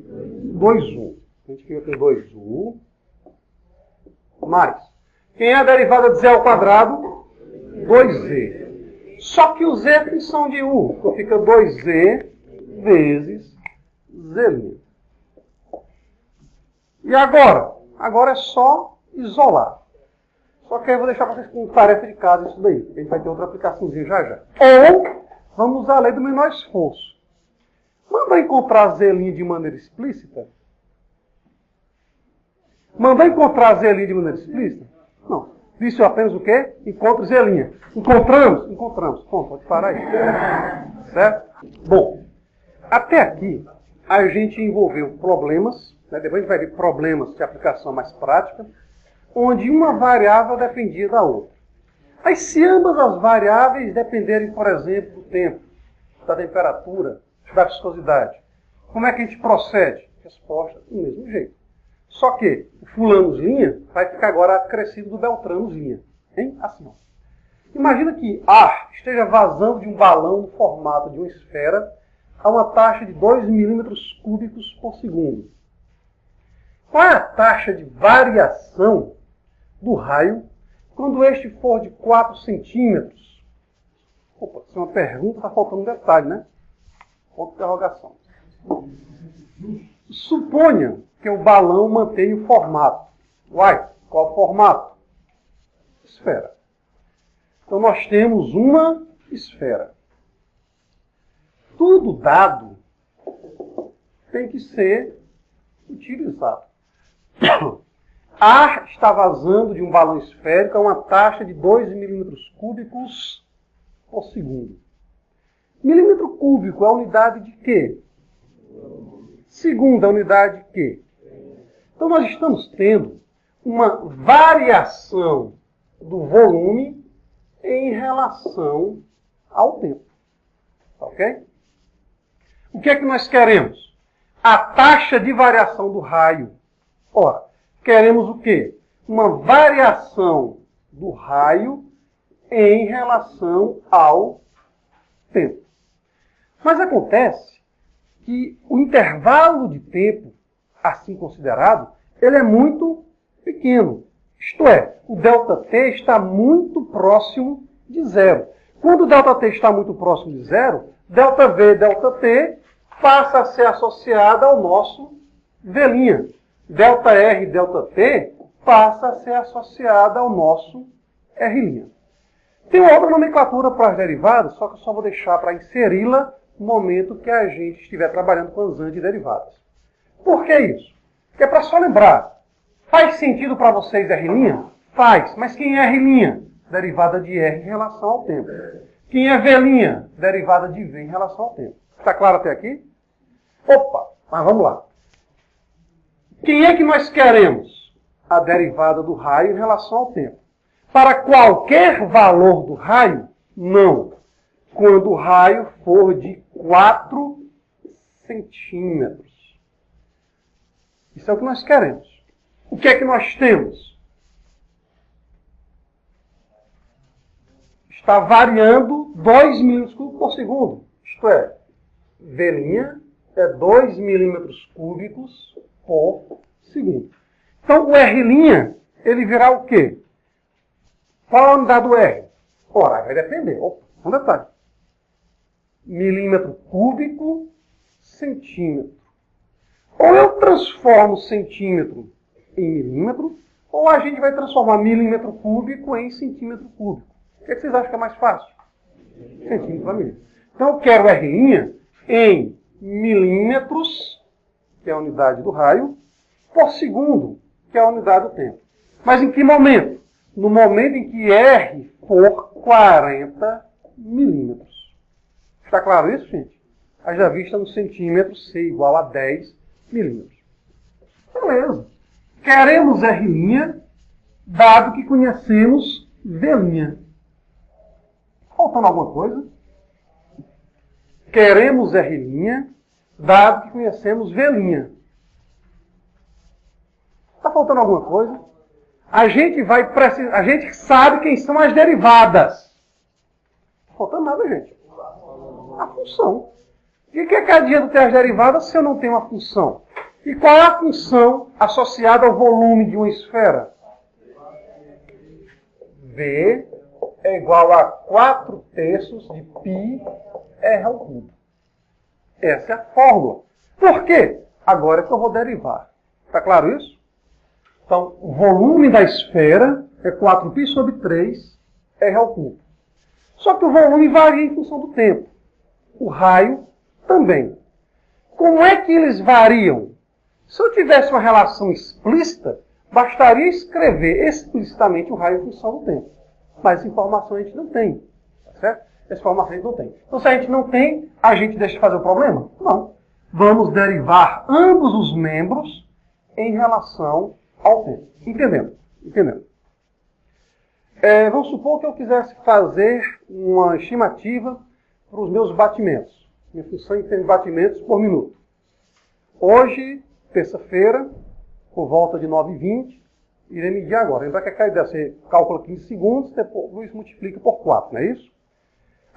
2U. A gente fica com 2U. Mais. Quem é a derivada de Z ao quadrado? 2Z. Só que o Z é função de U. Então fica 2Z vezes Z'. E agora? Agora é só isolar. Só que aí eu vou deixar vocês com tarefa de casa isso daí. A gente vai ter outra aplicaçãozinha já já. Ou vamos usar a lei do menor esforço. Manda encontrar Z' de maneira explícita? Mandar encontrar Z' de maneira explícita? Não. Disse eu apenas o quê? Encontre Z'. Encontramos? Encontramos. Bom, pode parar aí. Certo? Bom, até aqui a gente envolveu problemas, né? Depois a gente vai ver problemas de aplicação mais prática, onde uma variável dependia da outra. Aí se ambas as variáveis dependerem, por exemplo, do tempo, da temperatura, da viscosidade, como é que a gente procede? Resposta do mesmo jeito. Só que o fulanozinha vai ficar agora acrescido do beltranozinha. Hein? Assim, ó. Imagina que ar esteja vazando de um balão no formato de uma esfera a uma taxa de 2 milímetros cúbicos por segundo. Qual é a taxa de variação do raio quando este for de 4 centímetros? Opa, isso é uma pergunta, está faltando um detalhe, né? Ponto de interrogação. Suponha que o balão mantenha o formato. Uai, qual o formato? Esfera. Então nós temos uma esfera. Tudo dado tem que ser utilizado. Ar está vazando de um balão esférico a uma taxa de 2 milímetros cúbicos por segundo. Milímetro cúbico é a unidade de quê? Segundo, a unidade de quê? Então nós estamos tendo uma variação do volume em relação ao tempo. Ok? O que é que nós queremos? A taxa de variação do raio. Ora, queremos o quê? Uma variação do raio em relação ao tempo. Mas acontece que o intervalo de tempo, assim considerado, ele é muito pequeno. Isto é, o ΔT está muito próximo de zero. Quando o ΔT está muito próximo de zero, ΔV, ΔT passa a ser associada ao nosso V'. ΔR, ΔT passa a ser associada ao nosso R'. Tem uma outra nomenclatura para as derivadas, só que eu só vou deixar para inseri-la no momento que a gente estiver trabalhando com as antiderivadas. Por que isso? Porque é para só lembrar. Faz sentido para vocês R'? Faz. Mas quem é R'? Derivada de R em relação ao tempo. Quem é V'? Derivada de V em relação ao tempo. Está claro até aqui? Opa, mas vamos lá. Quem é que nós queremos? A derivada do raio em relação ao tempo. Para qualquer valor do raio? Não. Quando o raio for de 4 centímetros. Isso é o que nós queremos. O que é que nós temos? Está variando 2 milímetros cúbicos por segundo. Isto é, V' é 2 milímetros cúbicos por segundo. Então, o R', ele virá o quê? Qual a unidade do R? Ora, vai depender. Opa, um detalhe. Milímetro cúbico, centímetro. Ou eu transformo centímetro em milímetro, ou a gente vai transformar milímetro cúbico em centímetro cúbico. O que vocês acham que é mais fácil? Centímetro para milímetro. Então eu quero R' em milímetros, que é a unidade do raio, por segundo, que é a unidade do tempo. Mas em que momento? No momento em que R for 40 milímetros. Está claro isso, gente? Haja vista no centímetro ser igual a 10 milímetros. Beleza. Queremos R', dado que conhecemos V'. Faltando alguma coisa? Queremos R', dado que conhecemos V'. Está faltando alguma coisa? A gente sabe quem são as derivadas. Não está faltando nada, gente. A função. E o que é que adianta ter as derivadas se eu não tenho uma função? E qual é a função associada ao volume de uma esfera? V é igual a 4/3 de πr ao cubo. Essa é a fórmula. Por quê? Agora é que eu vou derivar. Está claro isso? Então, o volume da esfera é 4π sobre 3 r ao cubo. Só que o volume varia em função do tempo. O raio também. Como é que eles variam? Se eu tivesse uma relação explícita, bastaria escrever explicitamente o raio em função do tempo. Mas essa informação a gente não tem. Tá certo? Essa informação a gente não tem. Então, se a gente não tem, a gente deixa de fazer o problema? Não. Vamos derivar ambos os membros em relação ao tempo. Entendendo? Entendendo. Vamos supor que eu quisesse fazer uma estimativa para os meus batimentos. Minha função em termos de batimentos por minuto. Hoje, terça-feira, por volta de 9h20, irei medir agora. Lembrar que a ideia é você calcula 15 segundos, depois multiplica por 4, não é isso?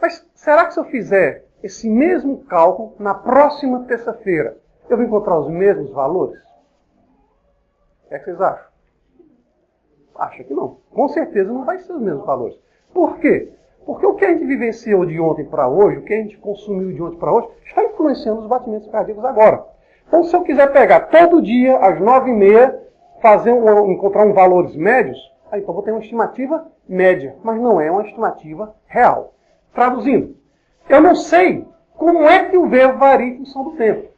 Mas será que se eu fizer esse mesmo cálculo na próxima terça-feira, eu vou encontrar os mesmos valores? O que é que vocês acham? Acha que não. Com certeza não vai ser os mesmos valores. Por quê? Porque o que a gente vivenciou de ontem para hoje, o que a gente consumiu de ontem para hoje, está influenciando os batimentos cardíacos agora. Então, se eu quiser pegar todo dia, às 9h30, encontrar valores médios, aí então vou ter uma estimativa média, mas não é uma estimativa real. Traduzindo, eu não sei como é que o V varia em função do tempo.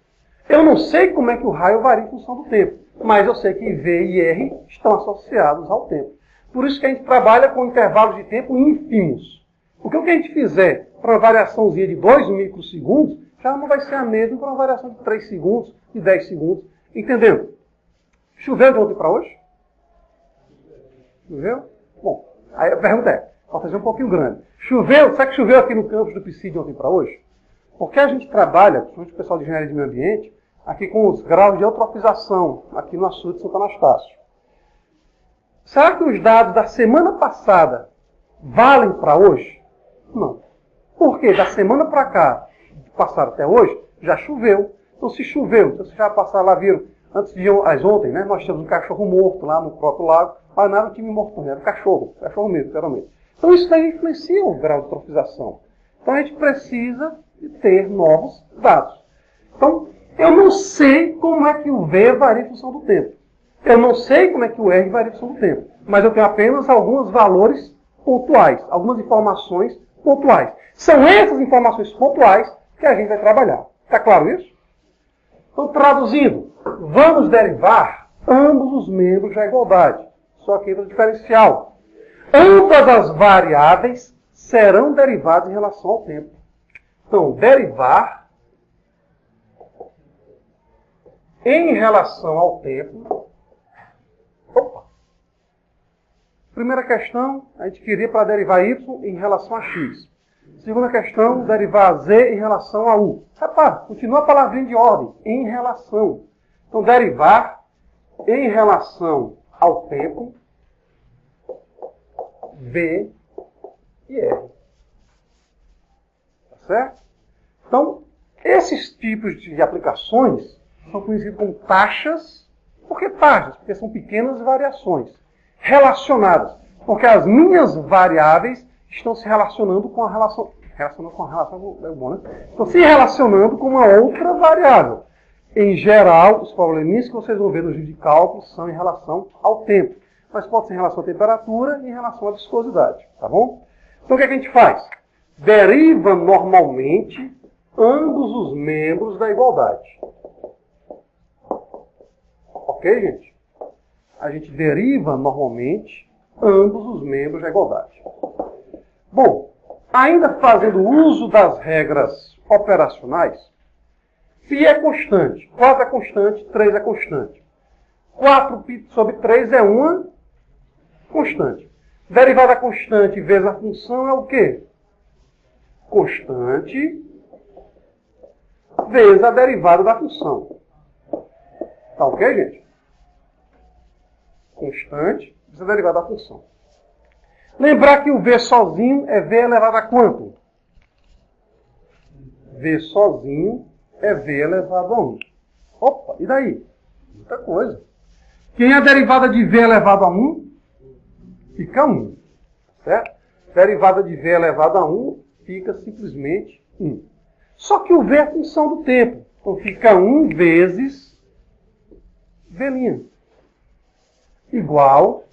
Eu não sei como é que o raio varia em função do tempo, mas eu sei que V e R estão associados ao tempo. Por isso que a gente trabalha com intervalos de tempo ínfimos. Porque o que a gente fizer para uma variaçãozinha de 2 microsegundos, já não vai ser a mesma para uma variação de 3 segundos, de 10 segundos. Entendendo? Choveu de ontem para hoje? Choveu? Bom, aí a pergunta é, pode fazer um pouquinho grande. Choveu? Será que choveu aqui no campus do PC de ontem para hoje? Porque a gente trabalha, principalmente o pessoal de engenharia de meio ambiente, aqui com os graus de eutrofização, aqui no açude de Santo Anastácio. Será que os dados da semana passada valem para hoje? Não. Por quê? Da semana para cá, passado até hoje, já choveu. Então, se choveu, então, vocês já passaram lá, viram, antes de ontem, né, nós tínhamos um cachorro morto lá no próprio lago, mas não era um time morto, não era um cachorro mesmo, geralmente. Então, isso daí influencia o grau de eutrofização. Então, a gente precisa de ter novos dados. Então, eu não sei como é que o V varia em função do tempo. Eu não sei como é que o R varia em função do tempo. Mas eu tenho apenas alguns valores pontuais, algumas informações pontuais. São essas informações pontuais que a gente vai trabalhar. Está claro isso? Então, traduzindo, vamos derivar ambos os membros da igualdade. Só que entra o diferencial. Ambas as variáveis serão derivadas em relação ao tempo. Então, derivar em relação ao tempo. Opa! Primeira questão, a gente queria para derivar y em relação a x. Segunda questão, derivar z em relação a u. Repara, continua a palavrinha de ordem, em relação. Então, derivar em relação ao tempo, v e r. Tá certo? Então, esses tipos de aplicações são conhecidos como taxas. Por que taxas? Porque são pequenas variações relacionadas. Porque as minhas variáveis estão se relacionando com a relação. É bom, né? Estão se relacionando com uma outra variável. Em geral, os probleminhas que vocês vão ver no livro de cálculo são em relação ao tempo. Mas pode ser em relação à temperatura e em relação à viscosidade. Tá bom? Então o que a gente faz? Deriva normalmente ambos os membros da igualdade. Ok, gente? A gente deriva normalmente ambos os membros da igualdade. Bom, ainda fazendo uso das regras operacionais, π é constante, 4 é constante, 3 é constante. 4π sobre 3 é uma constante. Derivada constante vezes a função é o quê? Constante vezes a derivada da função. Tá ok, gente? Constante vezes a derivada da função. Lembrar que o V sozinho é V elevado a quanto? V sozinho é V elevado a 1. Opa, e daí? Muita coisa. Quem é a derivada de V elevado a 1? Fica 1. Certo? Derivada de V elevado a 1 fica simplesmente 1. Só que o V é a função do tempo. Então fica 1 vezes V' igual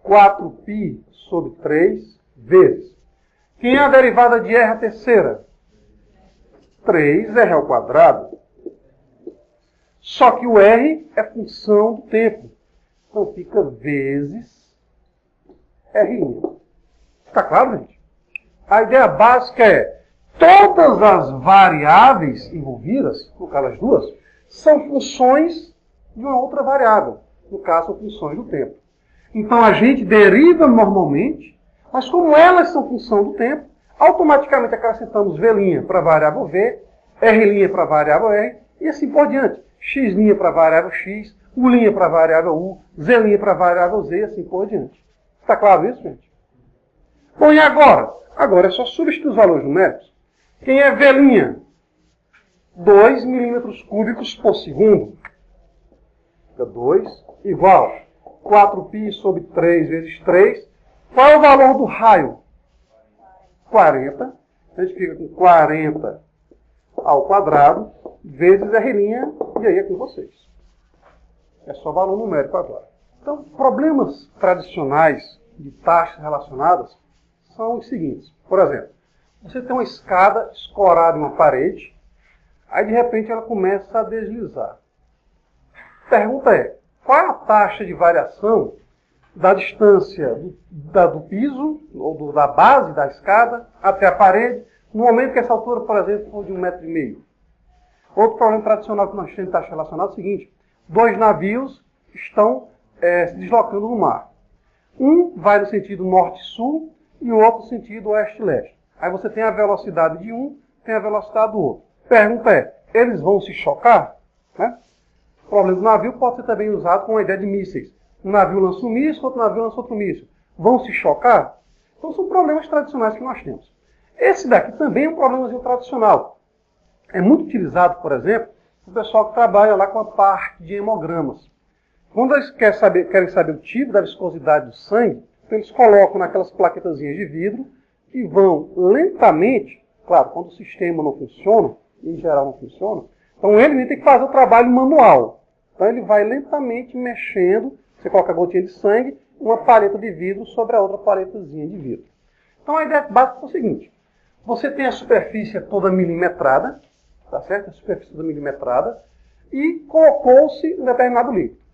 4π sobre 3 vezes. Quem é a derivada de R a terceira? 3R ao quadrado. Só que o R é função do tempo. Então fica vezes R'. Está claro, gente? A ideia básica é todas as variáveis envolvidas, no caso as duas, são funções de uma outra variável. No caso, são funções do tempo. Então a gente deriva normalmente, mas como elas são função do tempo, automaticamente acrescentamos V' para a variável V, R' para a variável R, e assim por diante. X' para a variável X, U' para a variável U, Z' para a variável Z, e assim por diante. Está claro isso, gente? Bom, e agora? Agora é só substituir os valores numéricos. Quem é velhinha? 2 milímetros cúbicos por segundo. Fica 2 igual 4π sobre 3 vezes 3. Qual é o valor do raio? 40. A gente fica com 40 ao quadrado vezes R', e aí é com vocês. É só valor numérico agora. Então, problemas tradicionais de taxas relacionadas são os seguintes. Por exemplo, você tem uma escada escorada em uma parede, aí de repente ela começa a deslizar. A pergunta é, qual é a taxa de variação da distância do piso, ou da base da escada, até a parede, no momento que essa altura, por exemplo, for de 1,5 m? Outro problema tradicional que nós temos em taxa relacionada é o seguinte: 2 navios estão se deslocando no mar. Um vai no sentido norte-sul e o outro no sentido oeste-leste. Aí você tem a velocidade de um, tem a velocidade do outro. Pergunta é, eles vão se chocar? Né? O problema do navio pode ser também usado com a ideia de mísseis. Um navio lança um míssil, outro navio lança outro míssil. Vão se chocar? Então são problemas tradicionais que nós temos. Esse daqui também é um problemazinho tradicional. É muito utilizado, por exemplo, o pessoal que trabalha lá com a parte de hemogramas. Quando eles querem saber o tipo da viscosidade do sangue, então eles colocam naquelas plaquetazinhas de vidro e vão lentamente, claro, quando o sistema não funciona, em geral não funciona, então ele tem que fazer o trabalho manual. Então ele vai lentamente mexendo, você coloca a gotinha de sangue, uma paleta de vidro sobre a outra paletazinha de vidro. Então a ideia básica é o seguinte: você tem a superfície toda milimetrada, tá certo? A superfície toda milimetrada, e colocou-se um determinado líquido.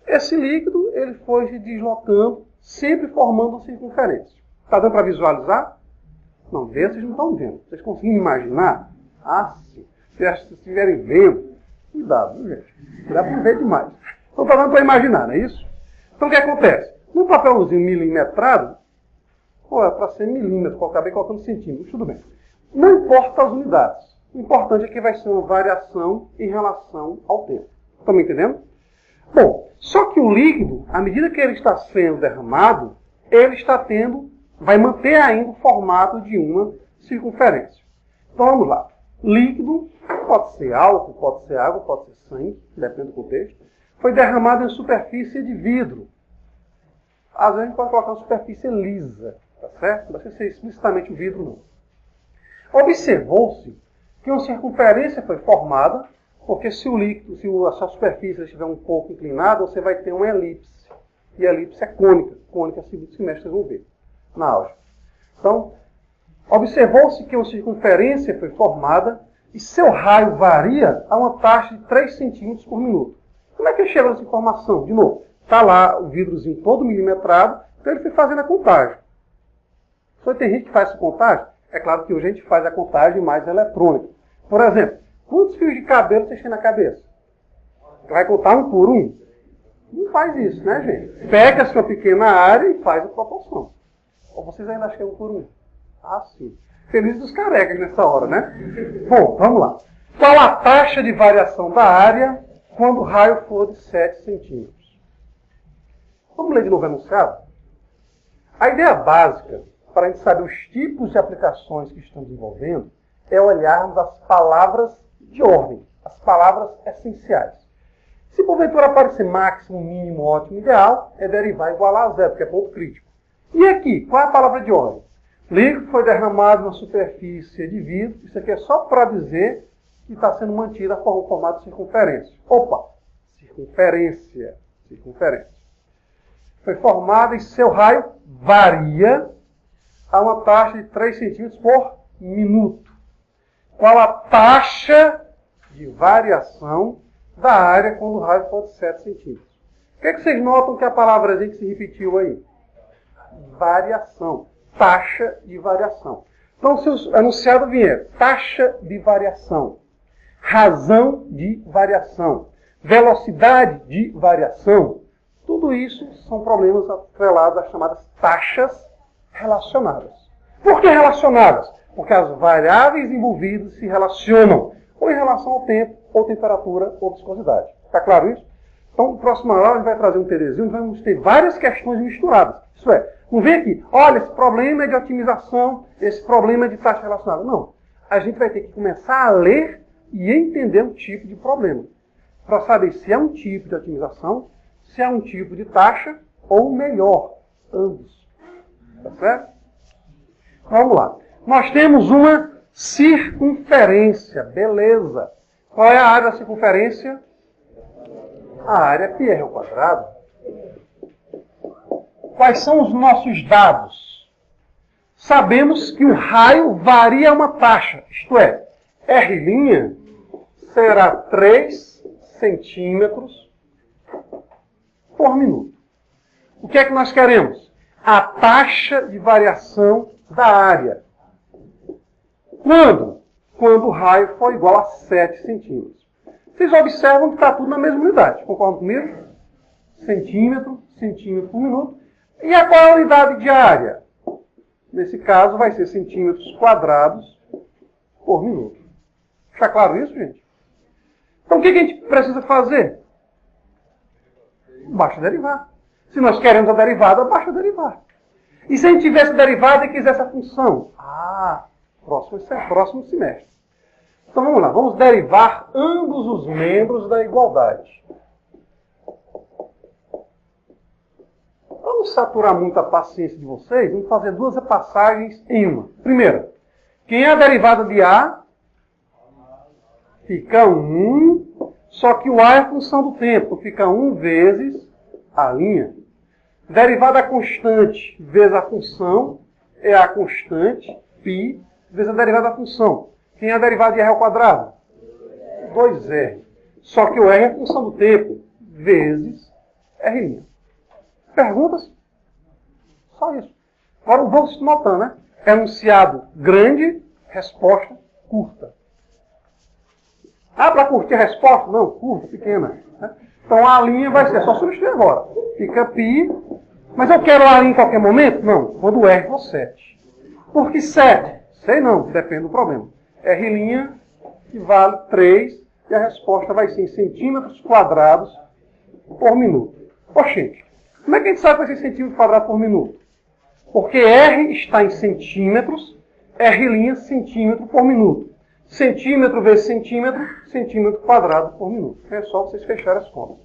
Esse líquido ele foi se deslocando, sempre formando uma circunferência. Está dando para visualizar? Não, vocês não estão vendo. Vocês conseguem imaginar? Ah, sim. Se vocês estiverem vendo, cuidado, viu, gente? Cuidado para ver demais. Então está dando para imaginar, não é isso? Então o que acontece? No papelzinho milimetrado, é para ser milímetro, eu acabei colocando centímetros, tudo bem. Não importa as unidades. O importante é que vai ser uma variação em relação ao tempo. Estão me entendendo? Bom, só que o líquido, à medida que ele está sendo derramado, ele vai manter ainda o formato de uma circunferência. Então vamos lá. Líquido pode ser álcool, pode ser água, pode ser sangue, depende do contexto. Foi derramado em superfície de vidro. Às vezes a gente pode colocar uma superfície lisa, tá certo? Não precisa ser explicitamente o vidro, não. Observou-se que uma circunferência foi formada, porque se o líquido, se a sua superfície estiver um pouco inclinada, você vai ter uma elipse. E a elipse é cônica. Cônica, segundo semestre, vocês vão ver na álgebra. Então, observou-se que uma circunferência foi formada e seu raio varia a uma taxa de 3 centímetros por minuto. Como é que chega nessa informação? De novo, está lá o vidrozinho todo milimetrado, então ele foi fazendo a contagem. Só tem gente que faz essa contagem? É claro que hoje a gente faz a contagem mais eletrônica. Por exemplo, quantos fios de cabelo vocês têm na cabeça? Vai contar um por um? Não faz isso, né, gente? Pega a sua pequena área e faz a proporção. Ou vocês ainda acham um por um? Ah, sim. Feliz dos carecas nessa hora, né? Bom, vamos lá. Qual a taxa de variação da área quando o raio for de 7 centímetros? Vamos ler de novo o enunciado? A ideia básica, para a gente saber os tipos de aplicações que estamos envolvendo, é olharmos as palavras de ordem, as palavras essenciais. Se porventura aparecer máximo, mínimo, ótimo, ideal, é derivar igual a zero, porque é ponto crítico. E aqui, qual é a palavra de ordem? Líquido foi derramado na superfície de vidro. Isso aqui é só para dizer que está sendo mantida o formato de circunferência. Opa! Circunferência. Circunferência. Foi formada e seu raio varia a uma taxa de 3 centímetros por minuto. Qual a taxa de variação da área quando o raio for de 7 centímetros? O que vocês notam que a palavrazinha que se repetiu aí? Variação. Taxa de variação. Então, se o enunciado vier taxa de variação, razão de variação, velocidade de variação, tudo isso são problemas atrelados às chamadas taxas relacionadas. Por que relacionadas? Porque as variáveis envolvidas se relacionam ou em relação ao tempo, ou temperatura, ou viscosidade. Está claro isso? Então, na próxima aula, a gente vai trazer um TDzinho, vamos ter várias questões misturadas. Isso é, Não vem aqui, olha, esse problema é de otimização, esse problema é de taxa relacionada. Não. A gente vai ter que começar a ler e entender o tipo de problema. Para saber se é um tipo de otimização, se é um tipo de taxa, ou melhor, ambos. Tá certo? Vamos lá. Nós temos uma circunferência. Beleza. Qual é a área da circunferência? A área πr ao quadrado. Quais são os nossos dados? Sabemos que o raio varia uma taxa. Isto é, R' será 3 centímetros por minuto. O que é que nós queremos? A taxa de variação da área. Quando? Quando o raio for igual a 7 centímetros. Vocês observam que está tudo na mesma unidade. Concordam comigo? Centímetro, centímetro por minuto. E a qual é a unidade de área? Nesse caso vai ser centímetros quadrados por minuto. Está claro isso, gente? Então o que a gente precisa fazer? Basta derivar. Se nós queremos a derivada, basta derivar. E se a gente tivesse derivada e quisesse a função? Próximo semestre. Então vamos lá, vamos derivar ambos os membros da igualdade. Vamos saturar muito a paciência de vocês, vamos fazer duas passagens em uma. Primeira, quem é a derivada de A? Fica 1, só que o A é a função do tempo, fica 1 vezes a linha. Derivada constante vezes a função é a constante, π, vezes a derivada da função. Quem é a derivada de R ao quadrado? 2R. Só que o R é a função do tempo, vezes R'. Perguntas? Só isso. Agora vamos notando, né? Enunciado grande, resposta curta. Para curtir a resposta? Não, curta, pequena. Então a linha vai ser, só substituir agora. Fica π, mas eu quero a linha em qualquer momento? Não, quando o R for 7. Por que 7? Sei não, depende do problema. R' que vale 3 e a resposta vai ser em centímetros quadrados por minuto. Oxente, como é que a gente sabe que vai ser centímetros quadrados por minuto? Porque R está em centímetros, R' centímetro por minuto. Centímetro vezes centímetro, centímetro quadrado por minuto. É só vocês fecharem as contas.